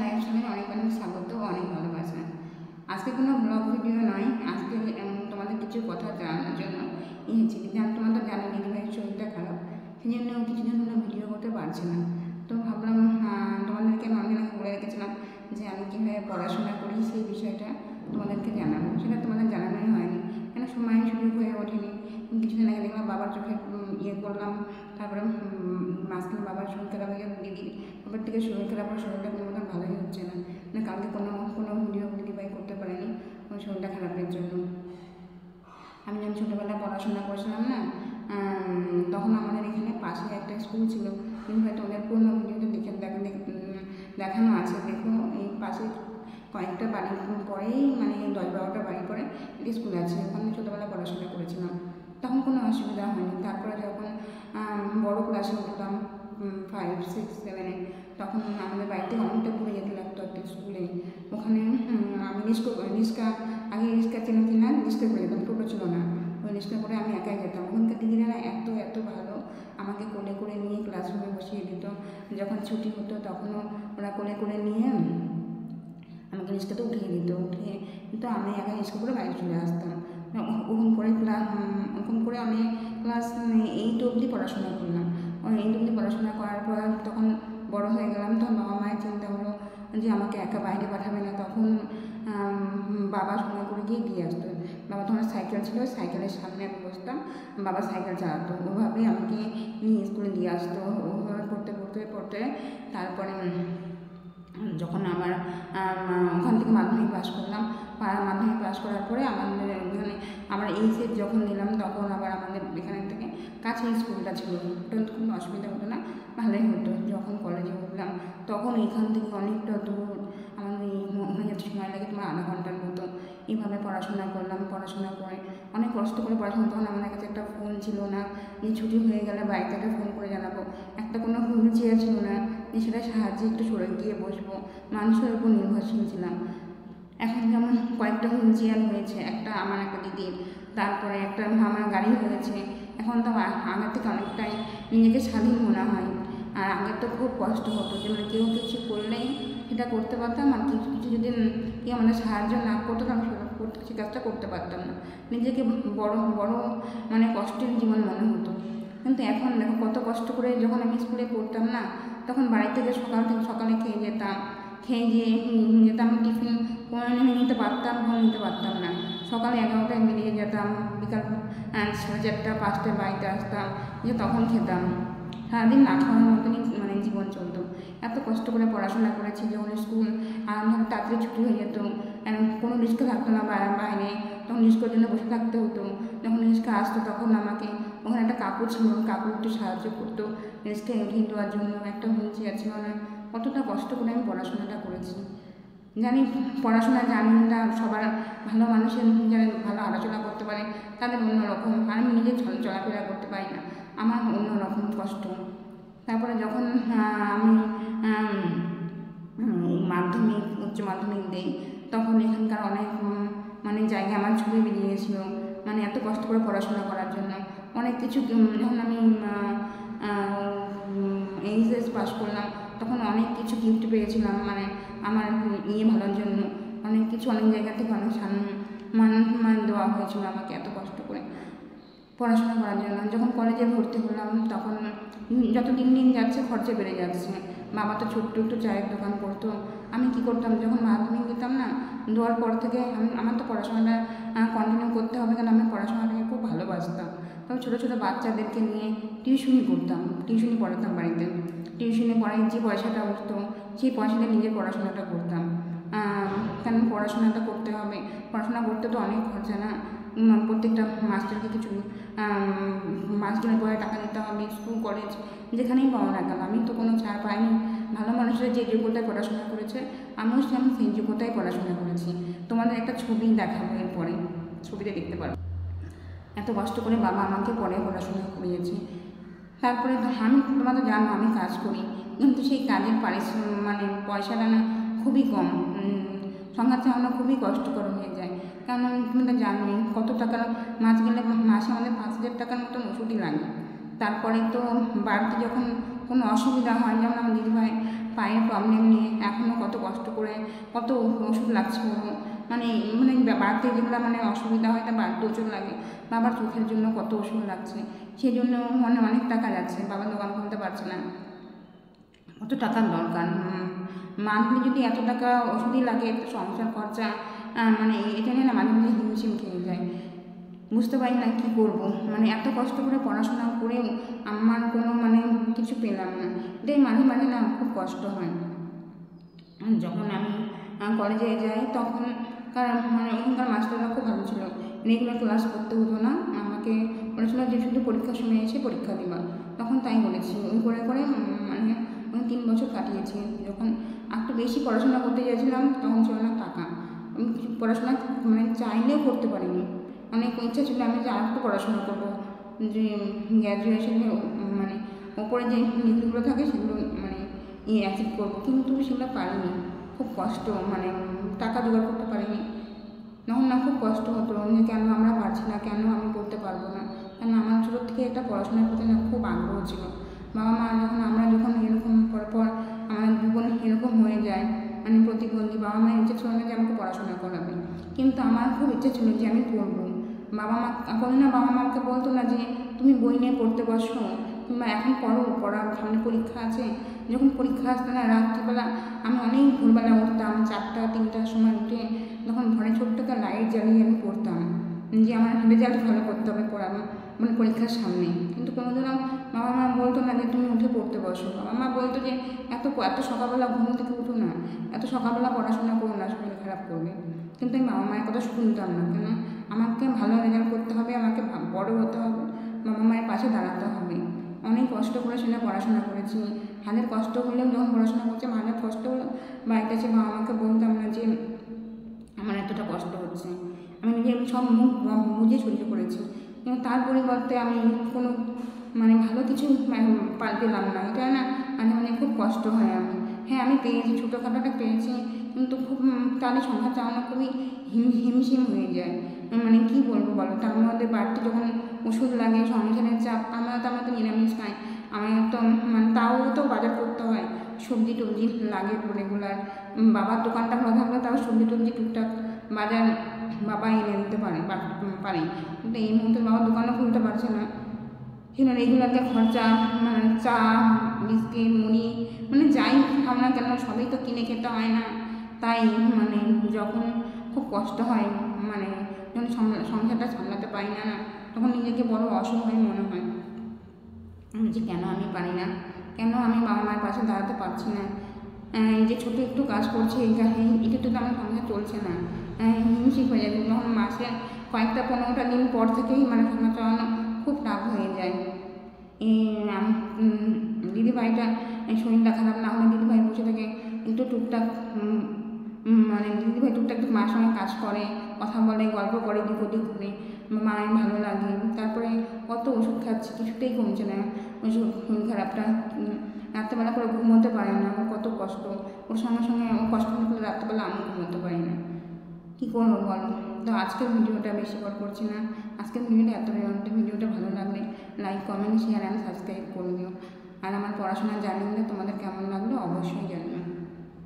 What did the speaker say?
লাইফস্টাইলে অনেক অনেক স্বাগত, অনেক ভালোবাসা। আজকে কোনো ব্লগ ভিডিও নয়, আজকে তোমাদের কিছু কথা জানানোর জন্য এসেছি। তোমাদের জানো দিদিভাইয়ের শরীরটা খারাপ, সেই জন্য কিছুদিন হলো ভিডিও করতে পারছি না। তো ভাবলাম তোমাদেরকে আমি অনেক আগে বলে রেখেছিলাম যে আমি কীভাবে পড়াশোনা করি সেই বিষয়টা তোমাদেরকে জানাবো। সেটা তোমাদের জানানোই হয়নি, কেন সময় সুযোগ হয়ে ওঠেনি। কিছুদিন আগে দেখলাম বাবার চোখে ইয়ে করলাম, তারপরে মাঝখানে বাবার শরীর খারাপ হয়ে গেল, দিদির বাবার থেকে শরীর খারাপ হয়ে শরীরটা কোনো মতো ভালোই হচ্ছে না। মানে কালকে কোনো কোনো ভিডিও দিদিভাই করতে পারেনি ওই শরীরটা খারাপের জন্য। আমি যখন ছোটোবেলায় পড়াশোনা করছিলাম না, তখন আমাদের এখানে পাশে একটা স্কুল ছিল। কিন্তু হয়তো ওদের পুরোনো ভিডিওতে দেখানো আছে, দেখো এই পাশে কয়েকটা বাড়ি পরেই, মানে 10-12টা বাড়ি পরে একটি স্কুল আছে, ওখানে ছোটোবেলায় পড়াশোনা করেছিলাম। তখন কোনো অসুবিধা হয়নি। তারপরে যখন বড়ো ক্লাসে উঠলাম, 5, 6, 7-এ, তখন আমাদের বাড়িতে অনেকটা ঘুরে যেতে লাগতো একটা স্কুলে। ওখানে আমি রিক্সা আগে রিক্সা চেনা কিনা রিক্সা করে যেতাম, টোটো ছিল না, ওই রিক্সা করে আমি একাই যেতাম। ওখানকার দিদিরা এত এত ভালো, আমাকে কোলে করে নিয়ে ক্লাসরুমে বসিয়ে দিত। যখন ছুটি হতো তখনও ওরা কোলে করে নিয়ে আমাকে রিক্সাতে উঠিয়ে দিত, উঠিয়ে কিন্তু আমি একা রিক্সা করে বাড়ি চলে আসতাম। ওরকম করে আমি ক্লাস 8 অবধি পড়াশোনা করলাম। 8 অবধি পড়াশোনা করার পর তখন বড় হয়ে গেলাম, তখন বাবা মায়ের চিন্তা হলো যে আমাকে একা বাইরে পাঠাবে না। তখন বাবা সঙ্গে করে গিয়ে দিয়ে আসতো। বাবা তখন সাইকেল ছিল, সাইকেলের সামনে আমি বসতাম, বাবা সাইকেল চালাতো, ওভাবেই আমাকে নিয়ে স্কুলে দিয়ে আসতো। ওভাবে পড়তে পড়তে পড়তে তারপরে যখন আমার ওখান থেকে মাধ্যমিক পাস করলাম, মাধ্যমিক পাস করার পরে আমাদের এখানে আমার এইচএস যখন নিলাম, তখন আবার আমাদের এখানের থেকে কাছে স্কুলটা ছিল, কোনো অসুবিধা হতো না, ভালোই হতো। যখন কলেজে উঠলাম তখন এখান থেকে অনেকটা দূর, আমাদের ওখানে যেতে সময় লাগে তোমার আধা ঘন্টার মতো। এইভাবে পড়াশোনা করলাম, পড়াশোনা করে অনেক কষ্ট করে পড়াশোনা। তখন আমাদের কাছে একটা ফোন ছিল না যে ছুটি হয়ে গেলে বাড়ি থেকে ফোন করে জানাবো, একটা কোনো হুইল চেয়ার ছিল না যে সেটা সাহায্যে একটু সরে গিয়ে বসবো, মানুষের উপর নির্ভরশীল ছিলাম। এখন যেমন কয়েকটা হুইল চেয়ার হয়েছে, একটা আমার, একটা দিদির, তারপরে একটা আমার গাড়ি হয়েছে। এখন তো আগের থেকে অনেকটাই নিজেকে স্বাধীন মনে হয়। আর আগের তো খুব কষ্ট হতো যে মানে কেউ কিছু করলেই সেটা করতে পারতাম, আর কিছু কিছু যদি কেউ আমাদের সাহায্য না করতো আমি সে কাজটা করতে পারতাম না। নিজেকে বড় বড় মানে কষ্টের জীবন মনে হতো। কিন্তু এখন দেখো কত কষ্ট করে যখন আমি স্কুলে পড়তাম না, তখন বাড়ি থেকে সকালে খেয়ে যেতাম, খেয়ে গিয়ে যেতাম টিফিন কোনো নিতে পারতাম, কোনো নিতে পারতাম না। সকালে 11টায় বেরিয়ে যেতাম, বিকাল 4:30, 5টায় বাড়িতে আসতাম, যে তখন খেতাম। সারাদিন না খাওয়ার মতনই মানে জীবন চলতো। এত কষ্ট করে পড়াশোনা করেছি, যখন স্কুল আরামভাবে তাড়াতাড়ি ছুটি হয়ে যেত, কোনো রিস্ক থাকতো না বাইরে, তখন রিস্কের জন্য বসে থাকতে হতো। যখন রিস্কা আসতো তখন আমাকে ওখানে একটা কাকু ছিল, কাকু একটু সাহায্য করতো রিস্কে উঠিয়ে দেওয়ার জন্য, একটা হুইল চেয়ার ছিল না। কতটা কষ্ট করে আমি পড়াশোনাটা করেছি। জানি পড়াশোনা জানি না, সবার ভালো মানুষের যারা ভালো আলোচনা করতে পারে তাদের অন্যরকম, আর আমি নিজে চলাফেরা করতে পারি না, আমার অন্যরকম কষ্ট। তারপরে যখন আমি মাধ্যমিক উচ্চ মাধ্যমিক দিই, তখন এখানকার অনেক মানে জায়গায় আমার ছবি বেরিয়ে গেছিলো, মানে এত কষ্ট করে পড়াশোনা করার জন্য অনেক কিছু। যখন আমি এইচএস পাস করলাম তখন অনেক কিছু গিফট পেয়েছিলাম, মানে আমার ভালোর জন্য অনেক কিছু, অনেক জায়গা থেকে অনেক সম্মান দেওয়া হয়েছিল আমাকে এত কষ্ট করে পড়াশোনা করার জন্য। যখন কলেজে ভর্তি হলাম তখন যত দিন দিন যাচ্ছে খরচা বেড়ে যাচ্ছে। বাবা তো ছোট্ট একটু চায়ের দোকান করতো। আমি কী করতাম, যখন মাধ্যমিক দিতাম না, দেওয়ার পর থেকে আমার তো পড়াশোনাটা কন্টিনিউ করতে হবে, কারণ আমি পড়াশোনাটাকে খুব ভালোবাসতাম। তবে ছোটো ছোটো বাচ্চাদেরকে নিয়ে টিউশনি করতাম, টিউশনি পড়াতাম বাড়িতে। টিউশনি পড়াই যে পয়সাটা উঠতো সেই পয়সাটা নিজের পড়াশোনাটা করতাম, কারণ পড়াশোনাটা করতে হবে, পড়াশোনা করতে তো অনেক খরচা না। প্রত্যেকটা মাস্টারকে কিছু মাস্টারের পরে টাকা দিতে হবে, স্কুল কলেজ যেখানেই পাওয়া না কেন। আমি তো কোনো ছাড় পাইনি। ভালো মানুষরা যে যোগ্যতায় পড়াশোনা করেছে আমিও আমি সেই যোগ্যতায় পড়াশোনা করেছি। তোমাদের একটা ছবি দেখাবো এরপরে, ছবিতে দেখতে পারো। এত কষ্ট করে বাবা আমাকে পরে পড়াশোনা করিয়েছে। তারপরে আমি, তোমরা তো জানো আমি কাজ করি, কিন্তু সেই কাজের মানে পয়সাটা না খুবই কম, সংসার চালানো খুবই কষ্টকর হয়ে যায়। কারণ তুমি তো জানোই কত টাকার মাস গেলে মাসে আমাদের 5,000 টাকার মতন ওষুধই লাগে। তারপরে তো বাড়তি যখন কোনো অসুবিধা হয়, যেমন আমার দিদিভাই পায়ের প্রবলেম নিয়ে এখনও কত কষ্ট করে কত ওষুধ লাগছে ওরও, মানে মানে বাড়িতে যেগুলো মানে অসুবিধা হয় তা বাড়িতে ওষুধ লাগে, বাবার চোখের জন্য কত ওষুধ লাগছে, সেই জন্য মানে অনেক টাকা যাচ্ছে, বাবা দোকান খুলতে পারছে না, কত টাকার দরকার। মান্থলি যদি এত টাকা ওষুধই লাগে, সংসার খরচা মানে এটা নিয়ে না মাঝে মাঝে হিমশিম খেয়ে যায়, বুঝতে পারি না কী করবো। মানে এত কষ্ট করে পড়াশোনা করেও আমার কোনো মানে কিছু পেলাম না, এটাই মাঝে মাঝে না খুব কষ্ট হয়। যখন আমি কলেজে যাই তখন মানে ওখানকার মাস্টাররা খুব ভালো ছিল, রেগুলার ক্লাস করতে হতো না, আমাকে বলেছিল যে শুধু পরীক্ষার সময় এসে পরীক্ষা দেওয়া, তখন তাই বলেছি, ওই করে করে মানে 3 বছর কাটিয়েছি। যখন একটু বেশি পড়াশোনা করতে চাইছিলাম তখন ছিল না টাকা, আমি কিছু পড়াশোনা মানে চাইলেও করতে পারিনি, অনেক ইচ্ছা ছিল আমি যে আর একটু পড়াশোনা করবো, যে গ্র্যাজুয়েশনে মানে ওপরে যে ডিগ্রিগুলো থাকে সেগুলো মানে অ্যাচিভ করবো, কিন্তু সেগুলো পারিনি, খুব কষ্ট, মানে টাকা জোগাড় করতে পারিনি। তখন না খুব কষ্ট হতো যে কেন আমরা পারছি না, কেন আমি পড়তে পারবো না, কারণ আমার ছোটোর থেকে একটা পড়াশোনার প্রতি না খুব আগ্রহ ছিল। বাবা মা যখন এরকম পর আমার জীবন এরকম হয়ে যায়, মানে প্রতিবন্ধী, বাবা মায়ের ইচ্ছে ছিল না যে আমাকে পড়াশোনা করাবে, কিন্তু আমার খুব ইচ্ছে ছিল যে আমি পড়বো। বাবা মা বাবা মাকে বলতো না যে তুমি বই নিয়ে পড়তে বসো, কিংবা এখন পড়ার সামনে পরীক্ষা আছে, যখন পরীক্ষা আসতো না রাত্রিবেলা আমি অনেক ভোরবেলা উঠতাম, 4টা 3টার সময় উঠে তখন ঘরে ছোট্ট একটা লাইট জ্বালিয়ে আমি পড়তাম যে আমার রেজাল্ট ভালো করতে হবে মানে পরীক্ষার সামনে, কিন্তু কোনোদিনও বাবা মা বলতো না যে তুমি উঠে পড়তে বসো, বাবা মা বলতো যে এত সকালবেলা ঘুম থেকে উঠো না, এত সকালবেলা পড়াশোনা করো না, শরীর খারাপ করবে, কিন্তু আমি বাবা মায়ের কথা শুনতাম না, কেন আমাকে ভালো রেজাল্ট করতে হবে, আমাকে বড় হতে হবে, বাবা মায়ের পাশে দাঁড়াতে হবে। অনেক কষ্ট করে সেটা পড়াশোনা করেছি, হাজার কষ্ট হলেও যখন পড়াশোনা করছি হাজার কষ্ট হলেও বাড়িতে এসে বাবা মাকে বলতাম না যে আমার এতটা কষ্ট হচ্ছে, আমি নিজে সব মুখ বুঝে সহ্য করেছি, কিন্তু তার পরিবর্তে আমি কোনো মানে ভালো কিছু পেলাম না, এটা না মাঝে মাঝে খুব কষ্ট হয়। হ্যাঁ আমি পেয়েছি, ছোটোখাটোটা পেয়েছি, কিন্তু খুব তাহলে সংসার চালানো খুবই হিমশিম হয়ে যায়, মানে কী বলবো বলো, তার মধ্যে বাড়তি যখন ওষুধ লাগে, সংসারের চাপ, আমরা তো নিরামিষ খাই, আমার তো মানে তাও তো বাজার করতে হয়, সবজি টবজি লাগে রেগুলার, বাবার দোকানটা খোলা থাকলে তাও সবজি টবজি টুকটাক বাজার বাবা এনে দিতে পারে, কিন্তু এই মুহূর্তে বাবার দোকানও খুলতে পারছে না, সেখানে রেগুলারকে খরচা, মানে চা বিস্কিট মুড়ি মানে যাই খাও না কেন সবই তো কিনে খেতে হয় না, তাই মানে যখন খুব কষ্ট হয়, মানে যখন সংসারটা সামলাতে পারি না তখন নিজেকে বড় অসহায় মনে হয় যে কেন আমি পারি না, কেন আমি বাবা মায়ের পাশে দাঁড়াতে পারছি না, এই যে ছোটো একটু কাজ করছি এটা তো আমার সংসার চলছে না, হিমশিম হয়ে যায়, তখন মাসে কয়েকটা 15টা দিন পর থেকেই মানে সংসার চালানো খুব টাফ হয়ে যায়। দিদিভাইটা শরীরটা খারাপ না হলে দিদিভাই বসে থেকে একটু টুকটাক মানে দিদিভাই টুকটাক একটু মার সঙ্গে কাজ করে, কথা বলে, গল্প করে, দিক ওদিক ঘুরে, মায়ের ভালো লাগে। তারপরে কত ওষুধ খাচ্ছি, কিছুতেই কমছে না ওষুধ, শরীর খারাপটা, রাত্রেবেলা করে ঘুমোতে পারে না, ওর কত কষ্ট, ওর সঙ্গে সঙ্গে ও কষ্ট করলে রাত্রেবেলা আমি ঘুমোতে পারি না, কী করবো বলো। তো আজকের ভিডিওটা বেশি বড় করছি না, আজকের ভিডিওটা এত ভিডিওটা ভালো লাগলে like comment share and subscribe করে দিও, আর আমার পড়াশোনার জার্নিটা তোমাদের কেমন লাগলো অবশ্যই জানিও।